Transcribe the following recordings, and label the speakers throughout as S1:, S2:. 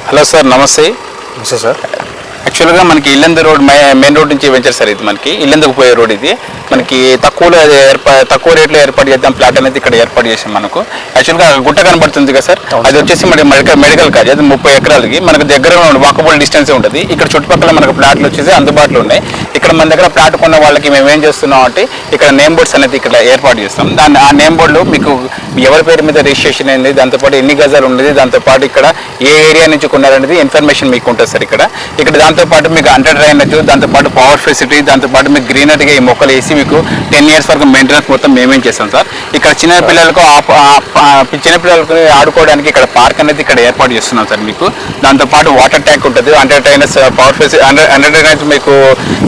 S1: Hello sir, నమస్తే.
S2: నమస్తే sir.
S1: యాక్చువల్గా మనకి ఇల్లందు రోడ్ మెయిన్ రోడ్ నుంచి వెంచర్ సార్. ఇది మనకి ఇల్లందుకు పోయే రోడ్. ఇది మనకి తక్కువ రేట్లో ఏర్పాటు చేద్దాం ప్లాట్ అనేది ఇక్కడ ఏర్పాటు చేసాం. మనకు యాక్చువల్గా గుట్ట కనబడుతుంది కదా సార్, అది వచ్చేసి మనకి మెడికల్ కాలేజ్. అది 30 ఎకరాలకి మనకు దగ్గర వాకబుల్ డిస్టెన్స్ ఉంటుంది. ఇక్కడ చుట్టుపక్కల మనకు ప్లాట్లు వచ్చేసి అందుబాటులో ఉన్నాయి. ఇక్కడ మన దగ్గర ప్లాట్ కొన్న వాళ్ళకి మేము ఏం చేస్తున్నాం అంటే ఇక్కడ నేమ్ బోర్డ్స్ అనేది ఇక్కడ ఏర్పాటు చేస్తాం. ఆ నేమ్ బోర్డులో మీకు ఎవరి పేరు మీద రిజిస్ట్రేషన్ అయింది, దాంతోపాటు ఎన్ని గజాలు ఉండేది, దాంతోపాటు ఇక్కడ ఏ ఏరియా నుంచి కొన్నారనేది ఇన్ఫర్మేషన్ మీకు ఉంటుంది సార్. ఇక్కడ దాంతోపాటు మీకు అండర్ డ్రైనేజ్, దాంతోపాటు పవర్ ఫెసిలిటీ, దాంతోపాటు మీకు గ్రీనరీగా ఈ మొక్కలు వేసి మీకు 10 years వరకు మెయింటెనెన్స్ మొత్తం మేమేం చేస్తాం సార్. ఇక్కడ చిన్నపిల్లలకు ఆడుకోవడానికి ఇక్కడ పార్క్ అనేది ఇక్కడ ఏర్పాటు చేస్తున్నాం సార్. మీకు దాంతోపాటు వాటర్ ట్యాంక్ ఉంటుంది, under drainage, power facility, under drainage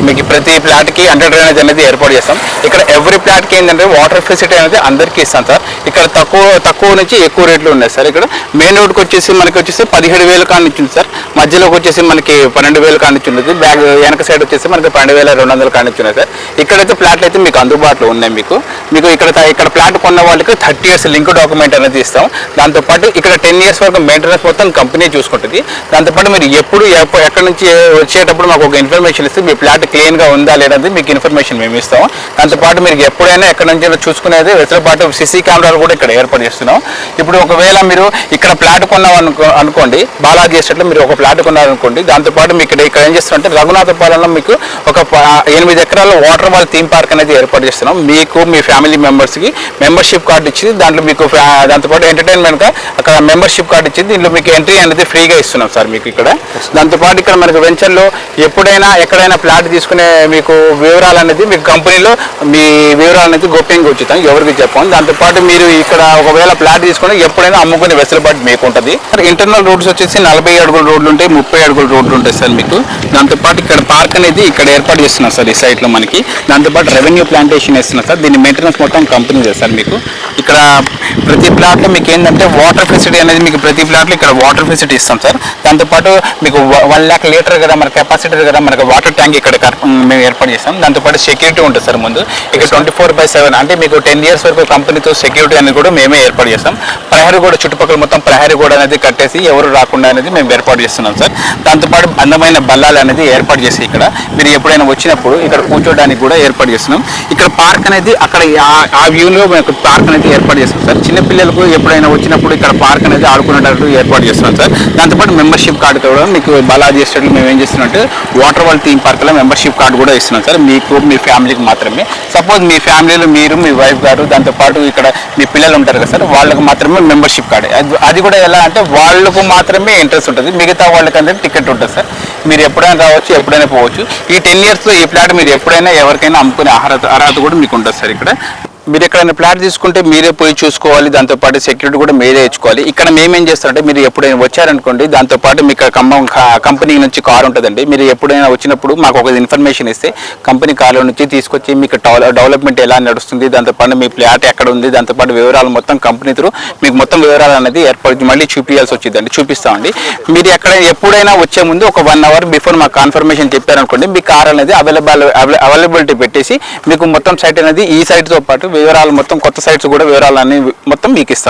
S1: మీకు ప్రతి ఫ్లాట్కి అండర్ డ్రైనేజ్ అనేది ఏర్పాటు చేస్తాం. ఇక్కడ ఎవ్రీ ఫ్లాట్కి ఏంటంటే వాటర్ ఫెసిలిటీ అనేది అందరికీ ఇస్తాం సార్. ఇక్కడ తక్కువ నుంచి ఎక్కువ రేట్లు ఉన్నాయి సార్. ఇక్కడ మెయిన్ రోడ్కి వచ్చేసి మనకి 17,000 కాడ నుంచి ఉంది సార్. మధ్యలోకి వచ్చేసి మనకి 12,000 కాడ నుంచి ఉంటుంది. వెనక సైడ్ వచ్చేసి మనకి 12,200 కాడ నుంచి ఉన్నాయి సార్. ఇక్కడైతే ఫ్లాట్లు అయితే మీకు అందుబాటులో ఉన్నాయి. మీకు ఇక్కడ ఫ్లాట్ కొన్న వాళ్ళకి 30 years లింక్ డాక్యుమెంట్ అనేది ఇస్తాం. దాంతోపాటు ఇక్కడ 10 years వరకు మెయింటెనెన్స్ మొత్తం కంపెనీ చూసుకుంటుంది. దాంతోపాటు మీరు ఎక్కడి నుంచి వచ్చేటప్పుడు మాకు ఒక ఇన్ఫర్మేషన్ ఇస్తే మీ ఫ్లాట్ క్లీన్గా ఉందా లేదనేది మీకు ఇన్ఫర్మేషన్ మేము ఇస్తాం. దాంతోపాటు మీరు ఎప్పుడైనా ఎక్కడి నుంచి చూసుకునేది వెసులుబాటు CC కెమెరాలు కూడా ఇక్కడ ఏర్పాటు చేస్తున్నాం. ఇప్పుడు ఒకవేళ మీరు ఇక్కడ ఫ్లాట్ కొన్నాం అనుకోండి, బాలాజీ ఎస్టేట్లో మీరు ఒక ఫ్లాట్ కొన్నారనుకోండి, దాంతోపాటు మీకు ఇక్కడ ఏం చేస్తామంటే రఘునాథపాలెంలో మీకు ఒక 8 ఎకరాల వాటర్ వాల్ థీమ్ పార్క్ అనేది ఏర్పాటు చేస్తున్నాం. మీకు మీ ఫ్యామిలీ మెంబర్స్కి మెంబర్షిప్ కార్డు ఇచ్చి దాంట్లో మీకు దాంతోపాటు ఎంటర్టైన్మెంట్గా అక్కడ మెంబర్షిప్ కార్డు ఇచ్చి దీంట్లో మీకు ఎంట్రీ అనేది ఫ్రీగా ఇస్తున్నాం సార్ మీకు ఇక్కడ. దాంతోపాటు ఇక్కడ మనకు వెంచర్లో ఎక్కడైనా ఫ్లాట్ తీసుకునే మీకు వివరాలు అనేది మీకు కంపెనీలో మీ వివరాలు అనేది గోప్యంగా ఉంచుతాం, ఎవరికి చెప్పాం. దాంతోపాటు మీరు ఇక్కడ ఒకవేళ ఫ్లాట్ తీసుకుని ఎప్పుడైనా అమ్ముకునే వెసులుబాటు మీకు ఉంటుంది. ఇంటర్నల్ రోడ్స్ వచ్చేసి 40 అడుగుల రోడ్లు ఉంటాయి, 30 అడుగుల రోడ్లు ఉంటాయి సార్ మీకు. దాంతోపాటు ఇక్కడ పార్క్ అనేది ఇక్కడ ఏర్పాటు చేస్తున్నాం సార్ ఈ సైట్లో మనకి. దాంతోపాటు రెవెన్యూ ప్లాంటేషన్ వేస్తున్నాం సార్. దీని మెయింటెనెన్స్ మొత్తం కంపెనీ చేస్తారు మీకు. ఇక్కడ ప్రతి ప్లాట్లో మీకు ఏంటంటే వాటర్ ఫెసిలిటీ అనేది మీకు ప్రతి ప్లాట్లో ఇక్కడ వాటర్ ఫెసిలిటీ ఇస్తాం సార్. దాంతోపాటు మీకు 1 lakh లీటర్ కదా మన కెపాసిటీ కదా మనకు వాటర్ ట్యాంక్ ఇక్కడ మేము ఏర్పాటు చేస్తాం. దాంతోపాటు సెక్యూరిటీ ఉంటుంది సార్ ముందు. ఇక్కడ 24/7 అంటే మీకు 10 years వరకు కంపెనీతో సెక్యూరిటీ అనేది కూడా మేమే ఏర్పాటు చేస్తాం. ప్రహరీ కూడా చుట్టుపక్కల మొత్తం ప్రహరీ కూడా అనేది కట్టేసి ఎవరు రాకుండా అనేది మేము ఏర్పాటు చేస్తున్నాం సార్. దాంతోపాటు అందమైన బల్లాలు అనేది ఏర్పాటు చేసి ఇక్కడ మీరు ఎప్పుడైనా వచ్చినప్పుడు ఇక్కడ కూర్చోడానికి కూడా ఏర్పాటు చేస్తున్నాం. ఇక్కడ పార్క్ అనేది అక్కడ ఆ వ్యూలో మేము పార్క్ అనేది ఏర్పాటు చేస్తాం సార్. చిన్నపిల్లలకు ఎప్పుడైనా వచ్చినప్పుడు ఇక్కడ పార్క్ అనేది ఆడుకునేటట్టు ఏర్పాటు చేస్తున్నాం సార్. దాంతోపాటు మెంబర్షిప్ కార్డు కూడా మీకు బాలాజీ ఎస్టేట్లో మేము ఏం చేస్తున్నామంటే వాటర్ వాల్ థీమ్ పార్క్లో మెంబర్షిప్ కార్డు కూడా ఇస్తున్నాం సార్ మీకు, మీ ఫ్యామిలీకి మాత్రమే. సపోజ్ మీ ఫ్యామిలీలో మీరు, మీ వైఫ్ గారు, దాంతోపాటు ఇక్కడ మీ పిల్లలు ఉంటారు కదా సార్, వాళ్ళకు మాత్రమే మెంబర్షిప్ కార్డు. అది కూడా ఎలా అంటే వాళ్ళకు మాత్రమే ఇంట్రెస్ట్ ఉంటుంది, మిగతా వాళ్ళకంటే టికెట్ ఉంటుంది సార్. మీరు ఎప్పుడైనా రావచ్చు, ఎప్పుడైనా పోవచ్చు. ఈ 10 yearsలో ఈ ఫ్లాట్ మీరు ఎప్పుడైనా ఎవరికైనా అమ్ముకునే అర్హత కూడా మీకు ఉంటుంది సార్. ఇక్కడ మీరు ఎక్కడైనా ఫ్లాట్ తీసుకుంటే మీరే పోయి చూసుకోవాలి, దాంతోపాటు సెక్యూరిటీ కూడా మీరే ఇచ్చుకోవాలి. ఇక్కడ మేమేం చేస్తామంటే మీరు ఎప్పుడైనా వచ్చారనుకోండి, దాంతోపాటు మీకు కంపెనీ నుంచి కార్ ఉంటుందండి. మీరు ఎప్పుడైనా వచ్చినప్పుడు మాకు ఒక ఇన్ఫర్మేషన్ ఇస్తే కంపెనీ కార్లో నుంచి తీసుకొచ్చి మీకు డెవలప్మెంట్ ఎలా నడుస్తుంది, దాంతోపాటు మీ ఫ్లాట్ ఎక్కడ ఉంది, దాంతోపాటు వివరాలు మొత్తం కంపెనీ త్రూ మీకు మొత్తం వివరాలు అనేది ఏర్పడి మళ్ళీ చూపించాల్సి వచ్చిందండి, చూపిస్తామండి. మీరు ఎప్పుడైనా వచ్చే ముందు ఒక 1 hour బిఫోర్ మాకు కన్ఫర్మేషన్ చెప్పారనుకోండి, మీ కార్ అనేది అవైలబిలిటీ పెట్టేసి మీకు మొత్తం సైట్ అనేది ఈ సైట్తో పాటు వివరాలు మొత్తం కొత్త సైట్స్ కూడా వివరాలన్నీ మొత్తం మీకు ఇస్తాం.